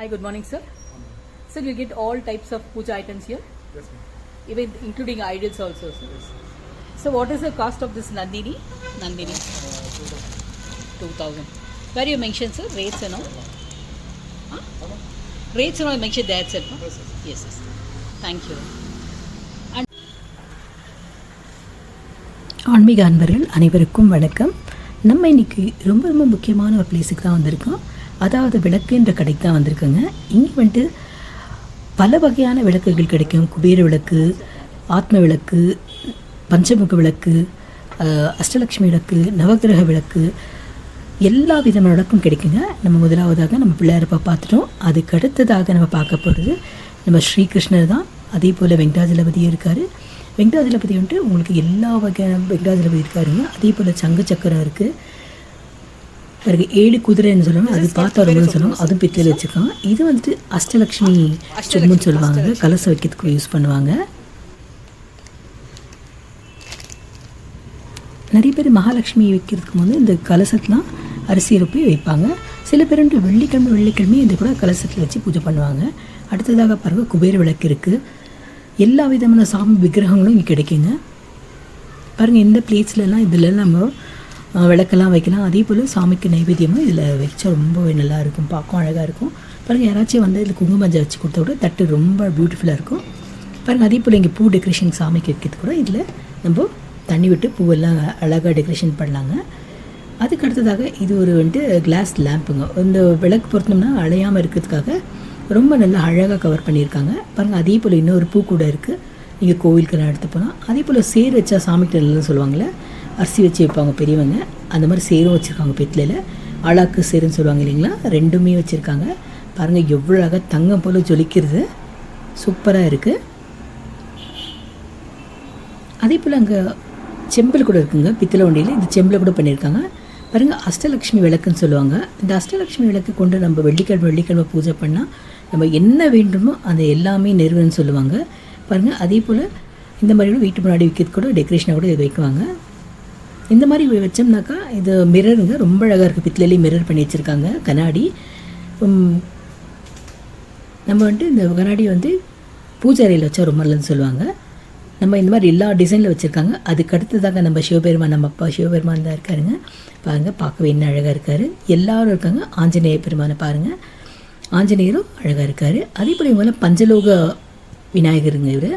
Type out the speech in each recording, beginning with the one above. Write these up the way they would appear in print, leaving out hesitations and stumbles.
Hi, good morning, sir. Sir, you get all types of puja items here, Yes, ma'am. even including idols also, sir. Yes. So, what is the cost of this Nandini? Nandini, 2000. Where you mentioned, sir, rates and all? Huh? Rates and all mentioned there, sir. No? Yes, yes. Yes, yes. Thank you. ஆன்மீக அன்பர்கள் அனைவருக்கும் வணக்கம். நம்ம இன்னைக்கு ரொம்ப ரொம்ப முக்கியமான ஒரு பிளேஸுக்கு தான் வந்திருக்கோம். அதாவது விளக்குன்ற கடைக்கு தான் வந்திருக்கோங்க. இங்கே வந்துட்டு பல வகையான விளக்குகள் கிடைக்கும். குபேர விளக்கு, ஆத்ம விளக்கு, பஞ்சமுக விளக்கு, அஷ்டலக்ஷ்மி விளக்கு, நவகிரக விளக்கு, எல்லா விதமான விளக்கும் கிடைக்குங்க. நம்ம முதலாவதாக நம்ம பிள்ளையாரப்பா பார்த்துட்டோம். அதுக்கு அடுத்ததாக நம்ம பார்க்க போகிறது நம்ம ஸ்ரீகிருஷ்ணர் தான். அதே போல் வெங்கடாஜலபதி இருக்கார். வெங்கடாஜலபதி வந்துட்டு உங்களுக்கு எல்லா வகையான வெங்கடாஜலபதி இருக்காருங்க. அதே போல் சங்கு சக்கரம் இருக்குது. பிறகு 7 குதிரைன்னு சொல்லுவாங்க, அது பார்த்தா ரொம்ப சொல்லுவாங்க, அதுவும் பித்தளையில் வச்சுருக்காங்க. இது வந்துட்டு அஷ்டலக்ஷ்மி சொம்புன்னு சொல்லுவாங்க, கலசம் வைக்கிறதுக்கு யூஸ் பண்ணுவாங்க. நிறைய பேர் மகாலட்சுமி வைக்கிறதுக்கு போது இந்த கலசத்தெலாம் அரிசி ரொப்பி வைப்பாங்க. சில பேர் வந்துட்டு வெள்ளிக்கிழமை இந்த கூட கலசத்தில் வச்சு பூஜை பண்ணுவாங்க. அடுத்ததாக பாருங்கள், குபேர விளக்கு இருக்குது. எல்லா விதமான சாமி விக்கிரகங்களும் இங்கே கிடைக்குங்க. பாருங்கள், இந்த பிளேட்ஸ்லாம் இதில் நம்ம விளக்கெல்லாம் வைக்கலாம். அதே போல் சாமிக்கு நைவேத்தியமாக இதில் வச்சா ரொம்பவே நல்லா இருக்கும், பார்க்கும் அழகாக இருக்கும். பாருங்கள், யாராச்சும் வந்து இதில் குங்குமஞ்சள் வச்சு கொடுத்தா கூட தட்டு ரொம்ப பியூட்டிஃபுல்லாக இருக்கும். பாருங்கள், அதே போல் இங்கே பூ டெக்கரேஷன் சாமிக்கு வைக்கிறது கூட இதில் நம்ம தண்ணி விட்டு பூவெல்லாம் அழகாக டெக்கரேஷன் பண்ணலாங்க. அதுக்கு அடுத்ததாக இது ஒரு வந்துட்டு கிளாஸ் லேம்புங்க. இந்த விளக்கு பொருத்தோம்னா அழையாமல் இருக்கிறதுக்காக ரொம்ப நல்லா அழகாக கவர் பண்ணியிருக்காங்க. பாருங்கள், அதே போல் இன்னொரு பூ கூட இருக்குது. நீங்கள் கோவிலுக்கெல்லாம் எடுத்து போனால் அதே போல் சேர் வச்சா சாமிக்கு நல்லதுன்னு சொல்லுவாங்களே, அரிசி வச்சு வைப்பாங்க பெரியவங்க, அந்த மாதிரி சேரும் வச்சுருக்காங்க. பித்தளையில் ஆளாக்கு சேருன்னு சொல்லுவாங்க இல்லைங்களா, ரெண்டுமே வச்சுருக்காங்க. பாருங்கள், எவ்வளோ அழகாக தங்கம் போல் ஜொலிக்கிறது, சூப்பராக இருக்குது. அதே போல் அங்கே செம்பில் கூட இருக்குங்க, பித்தளை வண்டியில் இது செம்பில் கூட பண்ணியிருக்காங்க. பாருங்கள், அஷ்டலக்ஷ்மி விளக்குன்னு சொல்லுவாங்க. இந்த அஷ்டலக்ஷ்மி விளக்கு கொண்டு நம்ம வெள்ளிக்கிழமை பூஜை பண்ணால் நம்ம என்ன வேண்டுமோ அது எல்லாமே நிறைவேறுன்னு சொல்லுவாங்க. பாருங்கள், அதே போல் இந்த மாதிரி கூட வீட்டு முன்னாடி வைக்கிறது கூட டெக்கரேஷனாக கூட இது வைக்குவாங்க. இந்த மாதிரி வச்சோம்னாக்கா இது மிரருங்க, ரொம்ப அழகாக இருக்குது. பித்தளையிலே மிரர் பண்ணி வச்சுருக்காங்க, கண்ணாடி. நம்ம வந்துட்டு இந்த கண்ணாடி வந்து பூஜை அறையில் வச்சா ரொம்ப நல்லதுன்னு சொல்லுவாங்க. நம்ம இந்த மாதிரி எல்லா டிசைனில் வச்சுருக்காங்க. அதுக்கு அடுத்ததாக நம்ம சிவபெருமான், நம்ம அப்பா சிவபெருமான் தான் இருக்காருங்க. பாருங்கள், பார்க்கவே என்ன அழகாக இருக்கார். எல்லோரும் இருக்காங்க. ஆஞ்சநேய பெருமானை பாருங்கள், ஆஞ்சநேயரும் அழகாக இருக்கார். அதே போல் இவங்களாம் பஞ்சலோக விநாயகருங்க இவர்.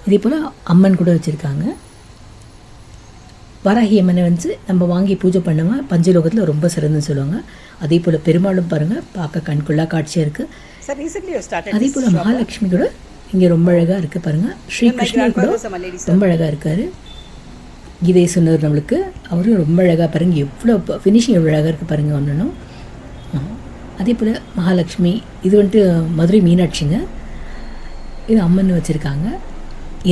இதே போல் அம்மன் கூட வச்சுருக்காங்க. வராகி அம்மனை வந்து நம்ம வாங்கி பூஜை பண்ணோமா பஞ்சலோகத்தில் ரொம்ப சிறந்துன்னு சொல்லுவாங்க. அதே போல் பெருமாளும் பாருங்கள், பார்க்க கண்கொள்ளா காட்சியாக இருக்குது. அதே போல் மகாலட்சுமி கூட இங்கே ரொம்ப அழகாக இருக்குது. பாருங்கள், ஸ்ரீகிருஷ்ணர் கூட ரொம்ப அழகாக இருக்கார். கீதை சொன்னவர் நம்மளுக்கு, அவரும் ரொம்ப அழகாக பாருங்கள், எவ்வளோ ஃபினிஷிங் எவ்வளோ அழகாக இருக்குது பாருங்கள் ஒன்றும். அதே போல் மகாலட்சுமி இது வந்துட்டு மதுரை மீனாட்சிங்க, இது அம்மன் வச்சுருக்காங்க.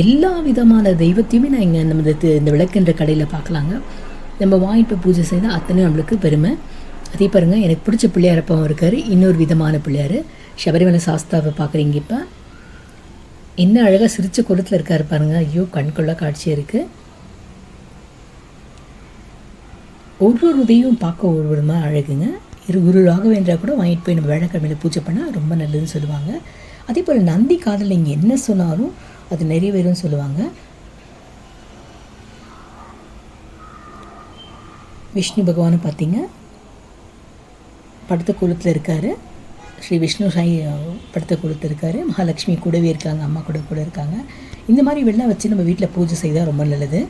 எல்லா விதமான தெய்வத்தையுமே நான் இங்கே நம்ம இந்த விளக்குன்ற கடையில் பார்க்கலாங்க. நம்ம வாங்கிட்டு பூஜை செய்தால் அத்தனையும் நம்மளுக்கு பெருமை. அதே பாருங்கள், எனக்கு பிடிச்ச பிள்ளையாரப்பாவும் இருக்கார். இன்னொரு விதமான பிள்ளையார் சபரிமலை சாஸ்தாவை பார்க்குறீங்க. இப்போ என்ன அழகாக சிரிச்ச குளத்தில் இருக்கார் பாருங்கள். ஐயோ, கண்கொள்ளா காட்சியாக இருக்குது. ஒவ்வொரு தெய்வம் பார்க்க ஒரு விதமாக அழகுங்க. ஒரு ராகவேந்திரா கூட வாங்கிட்டு போய் நம்ம வேலைக்கிழமையில் பூஜை பண்ணால் ரொம்ப நல்லதுன்னு சொல்லுவாங்க. அதே போல் நந்தி காதில் இங்கே என்ன சொன்னாலும் அது நிறைவேறும்னு சொல்லுவாங்க. விஷ்ணு பகவானை பார்த்தீங்க, படுத்த கோலத்தில் இருக்கார். ஸ்ரீ விஷ்ணு சாய் படுத்த கோலத்தில் இருக்கார். மகாலட்சுமி கூடவே இருக்காங்க, அம்மா கூட இருக்காங்க. இந்த மாதிரி வெள்ளம் வச்சு நம்ம வீட்டில் பூஜை செய்தால் ரொம்ப நல்லது.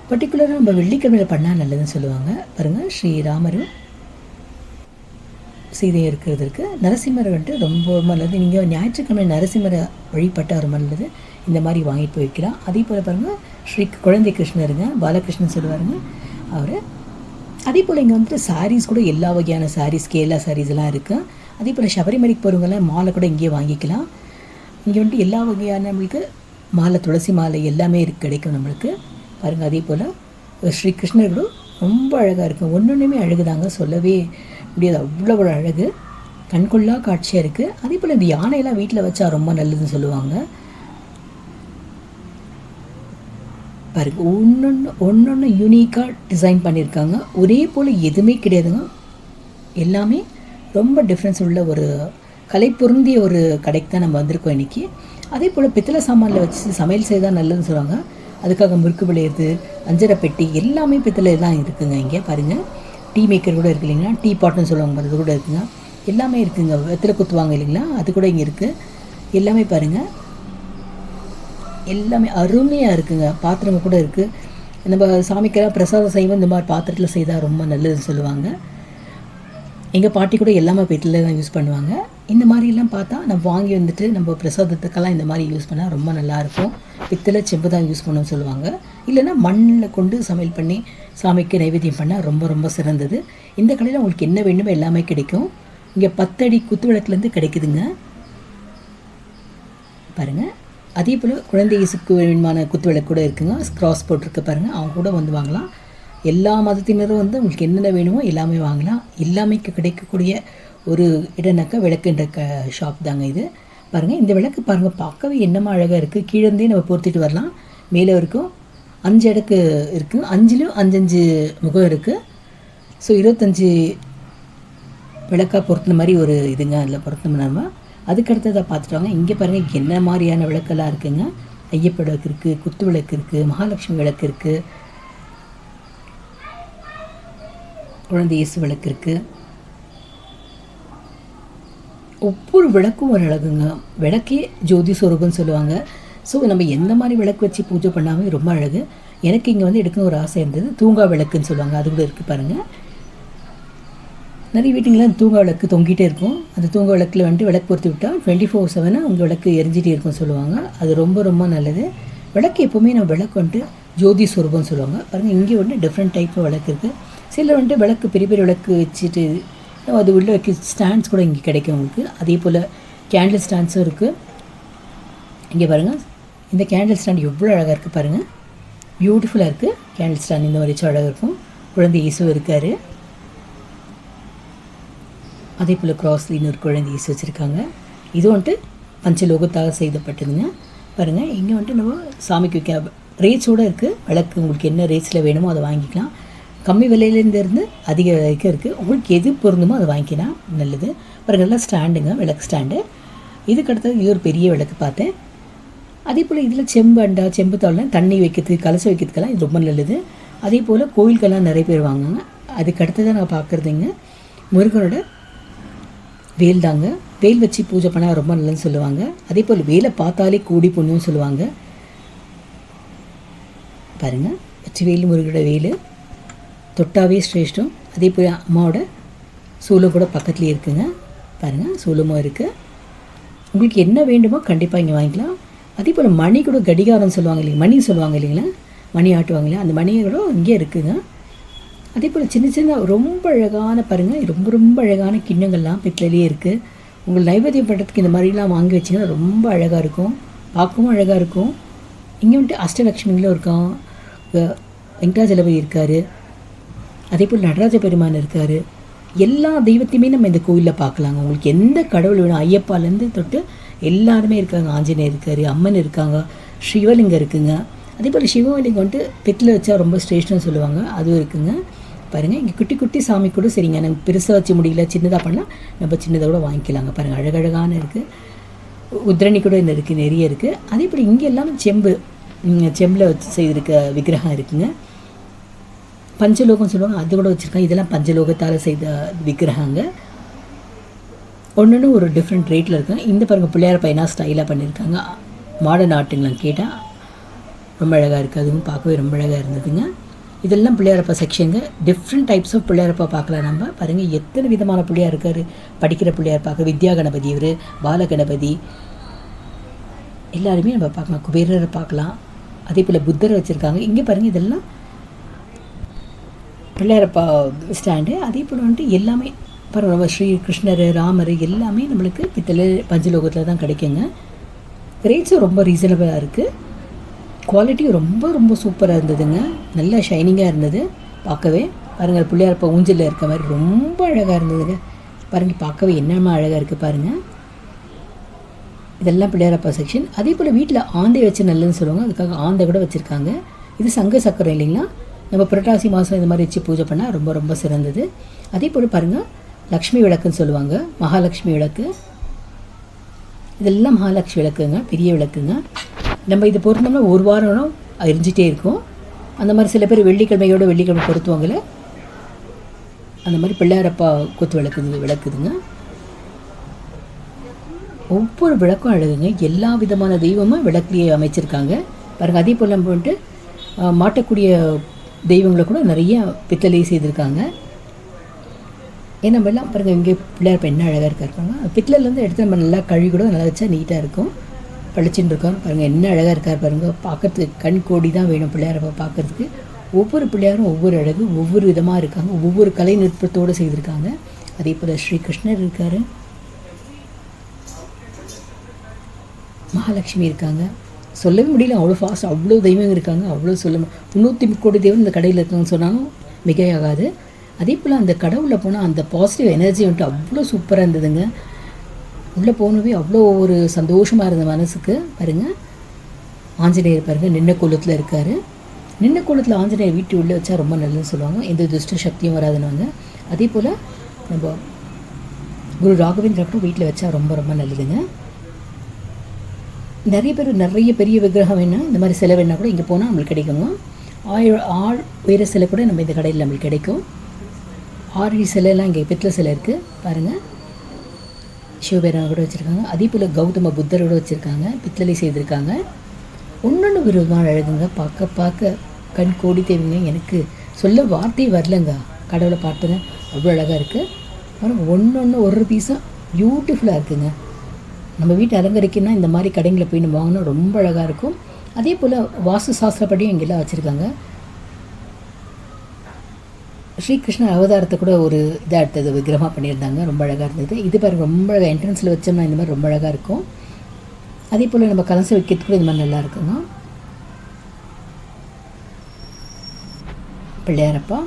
பர்டிகுலராக நம்ம வெள்ளிக்கிழமையில் பண்ணால் நல்லதுன்னு சொல்லுவாங்க. பாருங்கள், ஸ்ரீராமரும் சீதையும் இருக்கிறதுக்கு. நரசிம்மர் வந்துட்டு ரொம்ப நல்லது. நீங்கள் ஞாயிற்றுக்கிழமை நரசிம்மரை வழிபட்டால் ரொம்ப நல்லது. இந்த மாதிரி வாங்கிட்டு போய் வைக்கலாம். அதே போல் பாருங்கள், ஸ்ரீ குழந்தை கிருஷ்ணருங்க, பாலகிருஷ்ணன் சொல்லுவாருங்க அவர். அதே போல் இங்கே வந்துட்டு சாரீஸ் கூட எல்லா வகையான சாரீஸ், கேரளா சாரீஸ் எல்லாம் இருக்குது. அதே போல் சபரிமலைக்கு போகிறவங்களாம் மாலை கூட இங்கேயே வாங்கிக்கலாம். இங்கே வந்துட்டு எல்லா வகையான நம்மளுக்கு மாலை, துளசி மாலை எல்லாமே கிடைக்கும் நம்மளுக்கு. பாருங்கள், அதே போல் ஸ்ரீ கிருஷ்ணர் கூட ரொம்ப அழகாக இருக்கும். ஒன்றுமே அழகுதாங்க, சொல்லவே முடியாது, அவ்வளோ அழகு, கண்கொள்ளா காட்சியாக இருக்குது. அதே போல் இந்த யானையெல்லாம் வீட்டில் வச்சா ரொம்ப நல்லதுன்னு சொல்லுவாங்க. பாருங்கள், ஒன்று யூனிக்காக டிசைன் பண்ணியிருக்காங்க. ஒரே போல் எதுவுமே கிடையாதுங்க, எல்லாமே ரொம்ப டிஃப்ரென்ஸ் உள்ள ஒரு கலை பொருந்திய ஒரு கடைக்கு தான் நம்ம வந்திருக்கோம் இன்றைக்கி. அதே போல் பித்தளை சாமானில் வச்சு சமையல் செய்தால் நல்லதுன்னு சொல்லுவாங்க. அதுக்காக முறுக்கு விளையிறது, அஞ்சரை பெட்டி எல்லாமே பித்தளை தான் இருக்குங்க. இங்கே பாருங்கள், டீ மேக்கர் கூட இருக்குது இல்லைங்களா, டீ பாட்டுன்னு சொல்லுவாங்க, அது கூட இருக்குங்க. எல்லாமே இருக்குங்க. வெத்தலை குத்துவாங்க இல்லைங்களா, அது கூட இங்கே இருக்குது. எல்லாமே பாருங்கள், எல்லாமே அருமையாக இருக்குங்க. பாத்திரங்கள் கூட இருக்குது. நம்ம சாமிக்கெல்லாம் பிரசாதம் செய்வோம், இந்த மாதிரி பாத்திரத்தில் செய்தால் ரொம்ப நல்லதுன்னு சொல்லுவாங்க. எங்கள் பாட்டி கூட எல்லாமே பித்தளை தான் யூஸ் பண்ணுவாங்க. இந்த மாதிரிலாம் பார்த்தா நம்ம வாங்கி வந்துட்டு நம்ம பிரசாதத்துக்கெல்லாம் இந்த மாதிரி யூஸ் பண்ணால் ரொம்ப நல்லாயிருக்கும். பித்தளை செம்பு தான் யூஸ் பண்ணணும்னு சொல்லுவாங்க. இல்லைன்னா மண்ணில் கொண்டு சமையல் பண்ணி சாமிக்கு நைவேத்தியம் பண்ணால் ரொம்ப ரொம்ப சிறந்தது. இந்த கடையில் உங்களுக்கு என்ன வேணுமோ எல்லாமே கிடைக்கும். இங்கே 10 அடி குத்து விளக்குலேருந்து கிடைக்குதுங்க பாருங்கள். அதே போல் குழந்தை இயேசுக்கு வேணுமான குத்து விளக்கு கூட இருக்குங்க. கிராஸ் போட்டிருக்கு பாருங்கள், அவங்க கூட வந்து வாங்கலாம். எல்லா மதத்தினரும் வந்து உங்களுக்கு என்னென்ன வேணுமோ எல்லாமே வாங்கலாம். எல்லாமே கிடைக்கக்கூடிய ஒரு இடம்னாக்கா விளக்குன்ற ஷாப் தாங்க இது. பாருங்கள், இந்த விளக்கு பாருங்கள், பார்க்கவே என்னமா அழகாக இருக்குது. கீழேருந்தே நம்ம பொறுத்திட்டு வரலாம். மேலே இருக்கும் 5 அடுக்கு இருக்குது. 5லும் 5 முகம் இருக்குது. ஸோ 25 விளக்காக பொருத்தின மாதிரி ஒரு இதுங்க. அதில் பொருத்தினோம் நம்ம. அதுக்கடுத்ததாக பார்த்துட்டு வாங்க. இங்கே பாருங்கள் என்ன மாதிரியான விளக்கெல்லாம் இருக்குங்க. ஐயப்ப விளக்கு இருக்குது, குத்து விளக்கு இருக்குது, மகாலட்சுமி விளக்கு இருக்குது, குழந்தை இயேசு விளக்கு இருக்குது. ஒவ்வொரு விளக்கும் ஒரு அழகுங்க. விளக்கே ஜோதி சொரூபம்னு சொல்லுவாங்க. ஸோ நம்ம எந்த மாதிரி விளக்கு வச்சு பூஜை பண்ணாமல் ரொம்ப அழகு. எனக்கு இங்கே வந்து எடுக்கணும் ஒரு ஆசை இருந்தது. தூங்கா விளக்குன்னு சொல்லுவாங்க, அது கூட இருக்குது பாருங்கள். நிறைய வீட்டுங்களாம் தூங்கா விளக்கு தொங்கிட்டே இருக்கும். அந்த தூங்கா விளக்கில் வந்துட்டு விளக்கு பொறுத்து விட்டால் 24/7 உங்கள் விளக்கு எரிஞ்சிட்டே இருக்கும்னு சொல்லுவாங்க. அது ரொம்ப ரொம்ப நல்லது. விளக்கு எப்போவுமே நம்ம விளக்கு வந்துட்டு ஜோதி சொரூபம்னு சொல்லுவாங்க. பாருங்கள், இங்கே வந்துட்டு டிஃப்ரெண்ட் டைப் விளக்கு இருக்குது. சில வந்துட்டு விளக்கு பெரிய பெரிய விளக்கு வச்சுட்டு அது உள்ள வைக்க ஸ்டாண்ட்ஸ் கூட இங்கே கிடைக்கும் உங்களுக்கு. அதே போல் கேண்டில் ஸ்டாண்ட்ஸும் இருக்குது. இங்கே பாருங்கள், இந்த கேண்டில் ஸ்டாண்ட் எவ்வளோ அழகாக இருக்குது பாருங்கள். பியூட்டிஃபுல்லாக இருக்குது கேண்டில் ஸ்டாண்ட். இந்த மாதிரி அழகாக இருக்கும். குழந்தை இயேசு இருக்கார். அதே போல் கிராஸ்லின்னு ஒரு குழந்தை இயேசு வச்சுருக்காங்க. இது வந்துட்டு பஞ்சலோகத்தாக செய்யப்பட்டதுங்க. பாருங்கள், இங்கே வந்துட்டு நம்ம சாமிக்கு வைக்க ரேட்ஸோடு இருக்குது. விளக்கு உங்களுக்கு என்ன ரேட்ஸில் வேணுமோ அதை வாங்கிக்கலாம். கம்மி விலையிலேருந்து அதிக விலைக்கு இருக்குது. உங்களுக்கு எது பொருந்துமோ அதை வாங்கிக்கலாம், நல்லது. பாருங்கள், எல்லாம் ஸ்டாண்டுங்க, விளக்கு ஸ்டாண்டு. இதுக்கடுத்தது இது ஒரு பெரிய விளக்கு பார்த்தேன். அதே போல் இதில் செம்பு அண்டா, செம்பு தாள்லாம் தண்ணி வைக்கிறதுக்கு, கலசம் வைக்கிறதுக்கெல்லாம் இது ரொம்ப நல்லது. அதே போல் கோயிலுக்கெல்லாம் நிறைய பேர் வாங்குங்க. அதுக்கு அடுத்ததான் நான் பார்க்குறதுங்க முருகனோட வேல் தாங்க. வேல் வச்சு பூஜை பண்ணால் ரொம்ப நல்லதுன்னு சொல்லுவாங்க. அதே போல் வேலை பார்த்தாலே கூடி புண்ணியம்னு சொல்லுவாங்க. பாருங்கள், வச்சு வேல் முருகனோட வேல் தொட்டாவே சிரேஷ்டம். அதே போல் அம்மாவோட சூலம் கூட பக்கத்துலேயே இருக்குங்க. பாருங்கள், சூலமும் இருக்குது. உங்களுக்கு என்ன வேண்டுமோ கண்டிப்பாக இங்கே வாங்கிக்கலாம். அதே போல் மணி கூட கடிகாரம் சொல்லுவாங்க இல்லைங்க, மணி சொல்லுவாங்க இல்லைங்களா, மணி ஆட்டுவாங்க இல்லையா, அந்த மணி கூட இங்கே இருக்குதுங்க. அதே போல் சின்ன சின்ன ரொம்ப அழகான பாருங்கள், ரொம்ப ரொம்ப அழகான கிண்ணங்கள்லாம் பித்தளையே இருக்குது. உங்கள் நைவேத்தியம் பண்ணுறதுக்கு இந்த மாதிரிலாம் வாங்கி வச்சிங்கன்னா ரொம்ப அழகாக இருக்கும், பார்க்கவும் அழகாக இருக்கும். இங்கே வந்துட்டு அஷ்டலக்ஷ்மிங்களும் இருக்கான், வெங்கடாஜலபதி இருக்கார். அதே போல் நடராஜ பெருமான் இருக்கார். எல்லா தெய்வத்தையுமே நம்ம இந்த கோயிலில் பார்க்கலாங்க. உங்களுக்கு எந்த கடவுள் வேணும், ஐயப்பாலேருந்து தொட்டு எல்லாருமே இருக்காங்க. ஆஞ்சநேயர் இருக்கார், அம்மன் இருக்காங்க, சிவலிங்கம் இருக்குங்க. அதே போல் சிவலிங்கம் வந்துட்டு பித்தளை வச்சா ரொம்ப ஸ்ரேஷ்டம்னு சொல்லுவாங்க, அதுவும் இருக்குங்க. பாருங்கள், இங்கே குட்டி குட்டி சாமி கூட சரிங்க, நம்ம பெருசாக வச்சு முடியல, சின்னதாக பண்ணால் நம்ம சின்னதாக கூட வாங்கிக்கலாங்க. பாருங்கள், அழகழகான இருக்குது. உத்ரணி கூட இன்னும் இருக்குது, நிறைய இருக்குது. அதே போல் இங்கே எல்லாமே செம்பில் வச்சு செய்திருக்க விக்கிரகம் இருக்குங்க. பஞ்சலோகம் சொல்லுவாங்க, அது கூட வச்சுருக்காங்க. இதெல்லாம் பஞ்சலோகத்தால் செய்த விக்கிரகங்க. ஒன்று ஒரு டிஃப்ரெண்ட் ரேட்டில் இருக்குங்க. இந்த பாருங்கள், பிள்ளையார் பையனா ஸ்டைலாக பண்ணியிருக்காங்க. மாடர்ன் ஆர்ட்டுங்களாம் கேட்டால் ரொம்ப அழகாக இருக்குது. அதுவும் பார்க்கவே ரொம்ப அழகாக இருந்ததுங்க. இதெல்லாம் பிள்ளையாரப்பா செக்ஷனுங்க. டிஃப்ரெண்ட் டைப்ஸ் ஆஃப் பிள்ளையாரப்பா பார்க்கலாம் நம்ம. பாருங்கள், எத்தனை விதமான பிள்ளையார் இருக்கார். படிக்கிற பிள்ளையார் பார்க்க, வித்யா கணபதி, இவர் பால கணபதி, எல்லாருமே நம்ம பார்க்கலாம். குபேரரை பார்க்கலாம். அதே போல் புத்தரை வச்சுருக்காங்க. இங்கே பாருங்கள், இதெல்லாம் பிள்ளையாரப்பா ஸ்டாண்டு. அதே போல் வந்துட்டு எல்லாமே பாருங்கள், ஸ்ரீ கிருஷ்ணர், ராமர் எல்லாமே நம்மளுக்கு பித்தளை பஞ்சலோகத்தில் தான் கிடைக்குங்க. ரேட்ஸும் ரொம்ப ரீசனபிளாக இருக்குது. குவாலிட்டியும் ரொம்ப ரொம்ப சூப்பராக இருந்ததுங்க. நல்லா ஷைனிங்காக இருந்தது பார்க்கவே. பாருங்கள், பிள்ளையாரப்பா ஊஞ்சலில் இருக்க மாதிரி ரொம்ப அழகாக இருந்ததுங்க. பாருங்கள், பார்க்கவே என்னமா அழகாக இருக்குது பாருங்கள். இதெல்லாம் பிள்ளையாரப்பா செக்ஷன். அதே போல் வீட்டில் ஆந்தை வச்சு நல்லதுன்னு சொல்லுவாங்க, அதுக்காக ஆந்தை கூட வச்சுருக்காங்க. இது சங்க சக்கரம் இல்லைங்களா, நம்ம புரட்டாசி மாதம் இந்த மாதிரி வச்சு பூஜை பண்ணால் ரொம்ப ரொம்ப சிறந்தது. அதே போல் பாருங்கள், லக்ஷ்மி விளக்குன்னு சொல்லுவாங்க, மகாலட்சுமி விளக்கு. இதெல்லாம் மகாலட்சுமி விளக்குங்க, பெரிய விளக்குங்க. நம்ம இது பொருத்தோம்னா ஒரு வாரம் எரிஞ்சிட்டே இருக்கும். அந்த மாதிரி சில பேர் வெள்ளிக்கிழமை பொருத்துவாங்கள்ல, அந்த மாதிரி பிள்ளையாரப்பா குத்து விளக்குதுங்க. ஒவ்வொரு விளக்கும் அழகுங்க. எல்லா விதமான தெய்வமும் விளக்குலேயே அமைச்சிருக்காங்க பாருங்கள். அதே போல் நம்ம வந்துட்டு மாட்டக்கூடிய தெய்வங்களை கூட நிறைய பித்தளையே செய்திருக்காங்க. ஏன்னா நம்ம எல்லாம் பாருங்கள், இங்கே பிள்ளையார் என்ன அழகாக இருக்காருப்பாங்க. பித்தளைலேருந்து எடுத்து நம்ம நல்லா கழுவி கூட நல்லா வச்சா நீட்டாக இருக்கும், பளிச்சுன்னு இருக்கோம் பாருங்கள். என்ன அழகாக இருக்கார் பாருங்கள். பார்க்குறதுக்கு கண் கோடி தான் வேணும் பிள்ளையாரப்பா பார்க்குறதுக்கு. ஒவ்வொரு பிள்ளையாரும் ஒவ்வொரு அழகு, ஒவ்வொரு விதமாக இருக்காங்க, ஒவ்வொரு கலை நுட்பத்தோடு செய்திருக்காங்க. அதே போல் ஸ்ரீகிருஷ்ணர் இருக்கார், மகாலட்சுமி இருக்காங்க. சொல்லவே முடியல, அவ்வளோ ஃபாஸ்ட், அவ்வளோ தெய்வம் இருக்காங்க. அவ்வளோ 330 கோடி தெய்வம் இந்த கடையில் இருக்காங்கன்னு சொன்னாலும் மிகையாகாது. அதே போல் அந்த கடவுளில் போனால் அந்த பாசிட்டிவ் எனர்ஜி வந்துட்டு அவ்வளோ சூப்பராக இருந்ததுங்க. உள்ளே போனவே அவ்வளோ ஒரு சந்தோஷமாக இருந்த மனசுக்கு. பாருங்கள், ஆஞ்சநேயர் பாருங்கள் நின்ன கோலத்தில் இருக்கார். நின்ன கோலத்தில் ஆஞ்சநேயர் வீட்டு உள்ளே வச்சா ரொம்ப நல்லதுன்னு சொல்லுவாங்க, எந்த துஷ்ட சக்தியும் வராதுன்னு. அதே போல் நம்ம குரு ராகவேந்திரா கூட வீட்டில் வச்சா ரொம்ப ரொம்ப நல்லதுங்க. நிறைய பேர் நிறைய பெரிய விக்கிரகம் வேணால், இந்த மாதிரி சிலை வேணால் கூட இங்கே போனால் நம்மளுக்கு கிடைக்குங்க. ஆள் உயர சிலை கூட நம்ம இந்த கடையில் நம்மளுக்கு கிடைக்கும். 6 சிலையெல்லாம் இங்கே பித்தளை சிலை இருக்குது பாருங்கள். சிவபெருமான் கூட வச்சுருக்காங்க. அதே போல் கௌதம புத்தரோடு வச்சுருக்காங்க, பித்தளை செய்திருக்காங்க. ஒன்று விதமான அழகுங்க. பார்க்க கண் கோடி தேவைங்க. எனக்கு சொல்ல வார்த்தை வரலங்க, கடவுளை பார்த்துங்க. அவ்வளோ அழகாக இருக்குது. ஒன்று ஒரு பீஸாக பியூட்டிஃபுல்லாக இருக்குங்க. நம்ம வீட்டை அலங்கரிக்கணும்னா இந்த மாதிரி கடைங்களை போய் நம்ம வாங்கினா ரொம்ப அழகாக இருக்கும். அதே போல் வாஸ்து சாஸ்திரப்படியும் இங்கெல்லாம் வச்சுருக்காங்க. ஸ்ரீகிருஷ்ணர் அவதாரத்தை கூட ஒரு இதாக எடுத்தது விக்கிரகமாக பண்ணியிருந்தாங்க, ரொம்ப அழகாக இருந்தது. இது பாருங்கள், ரொம்ப அழகாக என்ட்ரன்ஸில் வச்சோம்னா இந்த மாதிரி ரொம்ப அழகாக இருக்கும். அதே போல் நம்ம கலசம் வைக்கிறதுக்கு கூட இந்த மாதிரி நல்லா இருக்குங்க. பிள்ளையாரப்பா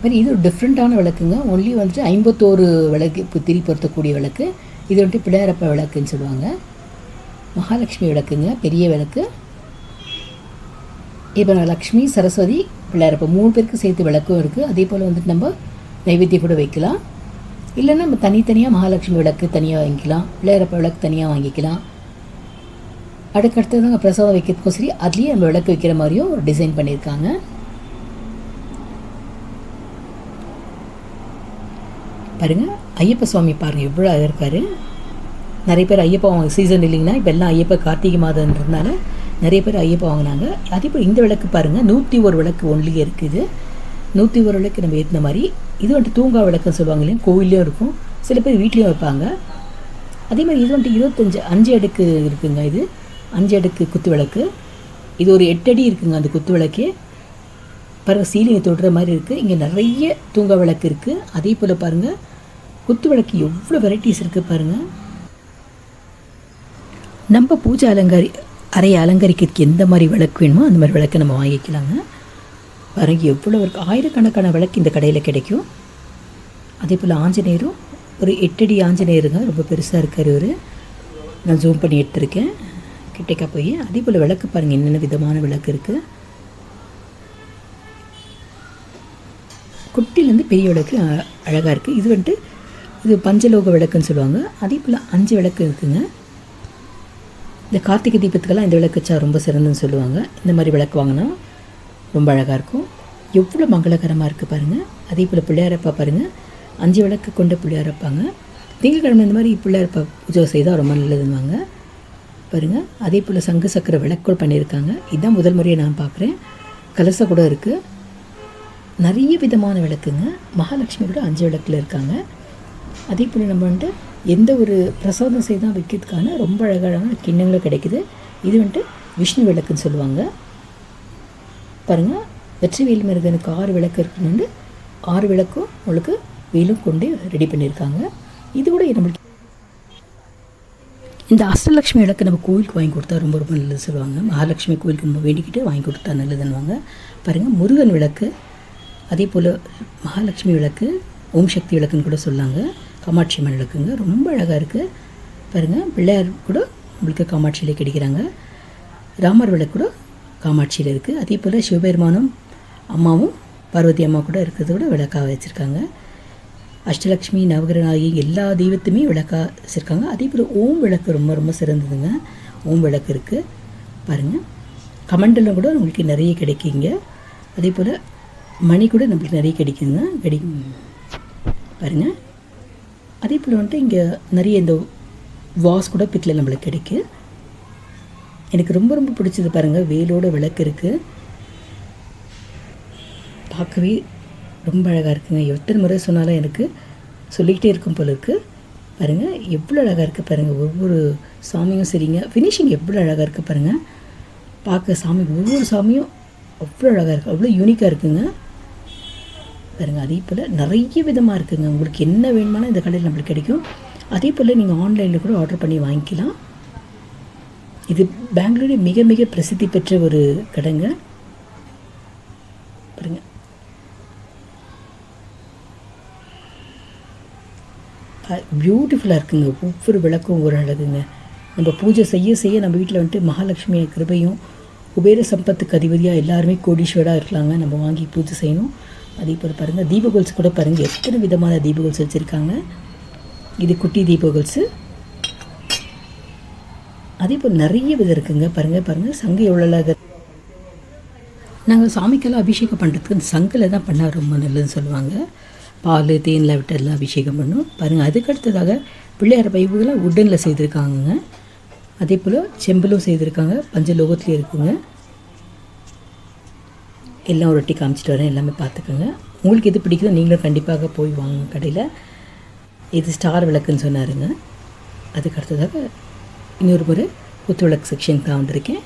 மாதிரி இது ஒரு டிஃப்ரெண்ட்டான விளக்குங்க. ஒன்லி வந்துட்டு 51 விளக்கு திரி பொருத்தக்கூடிய விளக்கு. இது வந்துட்டு பிள்ளையாரப்பா விளக்குன்னு சொல்லுவாங்க. மகாலட்சுமி விளக்குங்க, பெரிய விளக்கு. இப்போ லக்ஷ்மி, சரஸ்வதி, பிள்ளையாரப்பா 3 பேருக்கு சேர்த்து விளக்கும் இருக்குது. அதே போல் வந்துட்டு நம்ம நைவேத்தியம் கூட வைக்கலாம். இல்லைன்னா நம்ம தனித்தனியாக மகாலட்சுமி விளக்கு தனியாக வாங்கிக்கலாம், பிள்ளையாரப்பா விளக்கு தனியாக வாங்கிக்கலாம். அடுத்தது நாங்கள் பிரசாதம் வைக்கிறதுக்கும் சரி, அதுலேயே நம்ம விளக்கு வைக்கிற மாதிரியும் ஒரு டிசைன் பண்ணியிருக்காங்க. பாருங்கள், ஐயப்ப சுவாமி பாருங்கள் எவ்வளோ அழகாக இருக்கார். நிறைய பேர் ஐயப்பா வாங்க சீசன் இல்லைங்கன்னா, இப்போ எல்லாம் ஐயப்பா கார்த்திகை மாதன்றதுனால நிறைய பேர் ஐயப்பா வாங்கினாங்க. அதே போல் இந்த விளக்கு பாருங்கள், 101 விளக்கு ஒன்லியே இருக்குது. 101 விளக்கு நம்ம ஏற்றின மாதிரி. இது வந்துட்டு தூங்கா விளக்குன்னு சொல்லுவாங்க இல்லையா, கோவில்லையும் இருக்கும், சில பேர் வீட்லேயும் வைப்பாங்க. அதே மாதிரி இது வந்துட்டு 5 அடுக்கு இருக்குங்க. இது 5 அடுக்கு குத்து விளக்கு. இது ஒரு 8 அடி இருக்குங்க அந்த குத்து விளக்கே. பாருங்கள், சீலிங்கை தொடுற மாதிரி இருக்குது. இங்கே நிறைய தூங்கா விளக்கு இருக்குது. அதே போல் பாருங்கள், குத்து விளக்கு எவ்வளோ வெரைட்டிஸ் இருக்குது பாருங்கள். நம்ம பூஜை அறையை அலங்கரிக்கிறதுக்கு எந்த மாதிரி விளக்கு வேணுமோ அந்த மாதிரி விளக்கை நம்ம வாங்கிக்கலாங்க. பாருங்கள், எவ்வளோ இருக்குது. ஆயிரக்கணக்கான விளக்கு இந்த கடையில் கிடைக்கும். அதே போல் ஆஞ்சநேயரும் ஒரு 8 அடி ஆஞ்சநேயருங்க, ரொம்ப பெருசாக இருக்கார் இவர். நான் ஜூம் பண்ணி எடுத்திருக்கேன் கிட்டக்கா போய். அதே போல் விளக்கு பாருங்கள், என்னென்ன விதமான விளக்கு இருக்குது. குட்டிலேருந்து பெரிய விளக்கு அழகாக இருக்குது. இது வந்துட்டு இது பஞ்சலோக விளக்குன்னு சொல்லுவாங்க. அதே போல் 5 விளக்கு இருக்குங்க. இந்த கார்த்திகை தீபத்துக்கெல்லாம் இந்த விளக்கு வச்சா ரொம்ப சிறந்துன்னு சொல்லுவாங்க. இந்த மாதிரி விளக்கு வாங்கினா ரொம்ப அழகாக இருக்கும். எவ்வளோ மங்களகரமாக இருக்குது பாருங்கள். அதே போல் பிள்ளையாரப்பா பாருங்கள், 5 விளக்கு கொண்ட பிள்ளையாரப்பாங்க. திங்கட்கிழமை இந்த மாதிரி பிள்ளையாரப்பா பூஜை செய்தால் ரொம்ப நல்லதுன்னுவாங்க பாருங்கள். அதே போல் சங்கு சக்கர விளக்கு பண்ணியிருக்காங்க. இதுதான் முதல் முறையை நான் பார்க்குறேன். கலசம் கூட இருக்குது. நிறைய விதமான விளக்குங்க. மகாலட்சுமி கூட 5 விளக்கில் இருக்காங்க. அதே போல் நம்ம வந்துட்டு எந்த ஒரு பிரசாதம் செய்தால் வைக்கிறதுக்கான ரொம்ப அழகான கிண்ணங்களும் கிடைக்குது. இது வந்துட்டு விஷ்ணு விளக்குன்னு சொல்லுவாங்க பாருங்கள். வெற்றிவேல் முருகனுக்கு 6 விளக்கு இருக்குன்னு 6 விளக்கும் உங்களுக்கு வேலும் கொண்டு ரெடி பண்ணியிருக்காங்க. இது கூட நம்மளுக்கு இந்த அஷ்டலக்ஷ்மி விளக்கு நம்ம கோயிலுக்கு வாங்கி கொடுத்தா ரொம்ப ரொம்ப நல்லது சொல்லுவாங்க. மகாலட்சுமி கோயிலுக்கு நம்ம வேண்டிக்கிட்டு வாங்கி கொடுத்தா நல்லதுன்னுவாங்க பாருங்கள். முருகன் விளக்கு, அதே போல் மகாலட்சுமி விளக்கு, ஓம் சக்தி விளக்குன்னு கூட சொல்லாங்க. காமாட்சி அம்மன் விளக்குங்க, ரொம்ப அழகாக இருக்குது பாருங்கள். பிள்ளையார் கூட உங்களுக்கு காமாட்சியிலே கிடைக்கிறாங்க. ராமர் விளக்கு கூட காமாட்சியில் இருக்குது. அதே போல் சிவபெருமானும் அம்மாவும் பார்வதி அம்மா கூட இருக்கிறது கூட விளக்காக வச்சுருக்காங்க. அஷ்டலக்ஷ்மி நவகிரநாயகி எல்லா தெய்வத்துமே விளக்காக வச்சுருக்காங்க. அதே போல் ஓம் விளக்கு ரொம்ப ரொம்ப சிறந்ததுங்க. ஓம் விளக்கு இருக்குது பாருங்கள். கமண்டலம் கூட உங்களுக்கு நிறைய கிடைக்குங்க. அதே போல் மணி கூட நம்மளுக்கு நிறைய கிடைக்குங்க. பாருங்கள். அதே போல் வந்துட்டு இங்கே நிறைய இந்த வாஸ் கூட பித்தளை நம்மளுக்கு கிடைக்கும். எனக்கு ரொம்ப ரொம்ப பிடிச்சது பாருங்கள், வேலோட விளக்கு இருக்குது. பார்க்கவே ரொம்ப அழகாக இருக்குங்க. எத்தனை முறை சொன்னாலும் எனக்கு சொல்லிக்கிட்டே இருக்கும் போல இருக்குது. பாருங்கள் எவ்வளோ அழகாக இருக்குது பாருங்கள். ஒவ்வொரு சாமியும் சரிங்க, ஃபினிஷிங் எவ்வளோ அழகாக இருக்குது பாருங்கள். பார்க்க சாமி ஒவ்வொரு சாமியும் அவ்வளோ அழகாக இருக்குது, அவ்வளோ யூனிக்காக இருக்குங்க பாருங்கள். அதே போல் நிறைய விதமாக இருக்குங்க. உங்களுக்கு என்ன வேணுமானா இந்த கடையில் நம்மளுக்கு கிடைக்கும். அதே போல் நீங்கள் ஆன்லைனில் கூட ஆர்டர் பண்ணி வாங்கிக்கலாம். இது பெங்களூரில் மிக மிக பிரசித்தி பெற்ற ஒரு கடைங்க பாருங்கள். பியூட்டிஃபுல்லாக இருக்குங்க. ஒவ்வொரு விளக்கும் ஒரு அழகுங்க. நம்ம பூஜை செய்ய செய்ய நம்ம வீட்டில் வந்துட்டு மகாலட்சுமி கிருபையும் குபேர சம்பத்துக்கு அதிபதியாக எல்லாருமே கோடீஸ்வராக இருக்கலாங்க. நம்ம வாங்கி பூஜை செய்யணும். அதே போல் பாருங்கள் தீபகோல்ஸ் கூட பாருங்கள், எத்தனை விதமான தீபகோல்ஸ் வச்சுருக்காங்க. இது குட்டி தீபகோல்ஸு. அதே போல் நிறைய விதம் இருக்குங்க. பாருங்கள் சங்கு எவ்வளோ அழகாக. நாங்கள் சாமிக்கெல்லாம் அபிஷேகம் பண்ணுறதுக்கு அந்த சங்கில் தான் பண்ணால் ரொம்ப நல்லதுன்னு சொல்லுவாங்க. பால் தேனில் விட்டு எல்லாம் அபிஷேகம் பண்ணும் பாருங்கள். அதுக்கடுத்ததாக பிள்ளையார் பைப்புகளாக உட்டனில் செய்திருக்காங்க. அதே போல் செம்பிலும் செய்திருக்காங்க. பஞ்சலோகத்துலேயே இருக்குங்க. எல்லாம் ஒரு வாட்டி காமிச்சிட்டு வரேன், எல்லாமே பார்த்துக்கோங்க. உங்களுக்கு எது பிடிக்குதோ நீங்களும் கண்டிப்பாக போய் வாங்க கடையில். இது ஸ்டார் விளக்குன்னு சொன்னாருங்க. அதுக்கடுத்ததாக இன்னொரு முறை குத்து விளக்கு செக்ஷன் தான் வந்திருக்கேன்.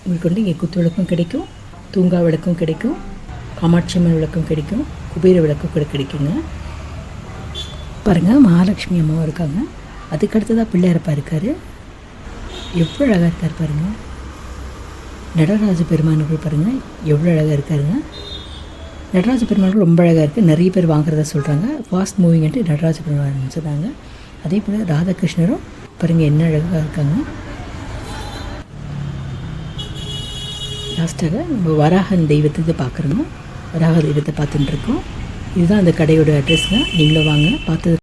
உங்களுக்கு வந்து இங்கே குத்து விளக்கும் கிடைக்கும், தூங்கா விளக்கும் கிடைக்கும், காமாட்சி அம்மன் விளக்கும் கிடைக்கும், குபேர விளக்கும் கூட கிடைக்குங்க. பாருங்கள் மகாலட்சுமி அம்மாவும் இருக்காங்க. அதுக்கடுத்ததாக பிள்ளையாரப்பா இருக்கார். எவ்வளோ அழகாக இருக்கார் பாருங்கள். நடராஜ பெருமானுக்கு பாருங்கள் எவ்வளோ அழகாக இருக்காருங்க. நடராஜ பெருமானுக்கு ரொம்ப அழகாக இருக்குது. நிறைய பேர் வாங்குறதா சொல்கிறாங்க. ஃபாஸ்ட் மூவிங்ன்ட்டு நடராஜ பெருமான் சொன்னாங்க. அதே போல் ராதாகிருஷ்ணரும் பாருங்கள் என்ன அழகாக இருக்காங்க. லாஸ்ட்டாக நம்ம வராகன் தெய்வத்தை பார்க்குறோம். வராக தெய்வத்தை பார்த்துட்டுருக்கோம். இதுதான் அந்த கடையோட அட்ரஸ்ங்க. நீங்களும் வாங்க பார்த்து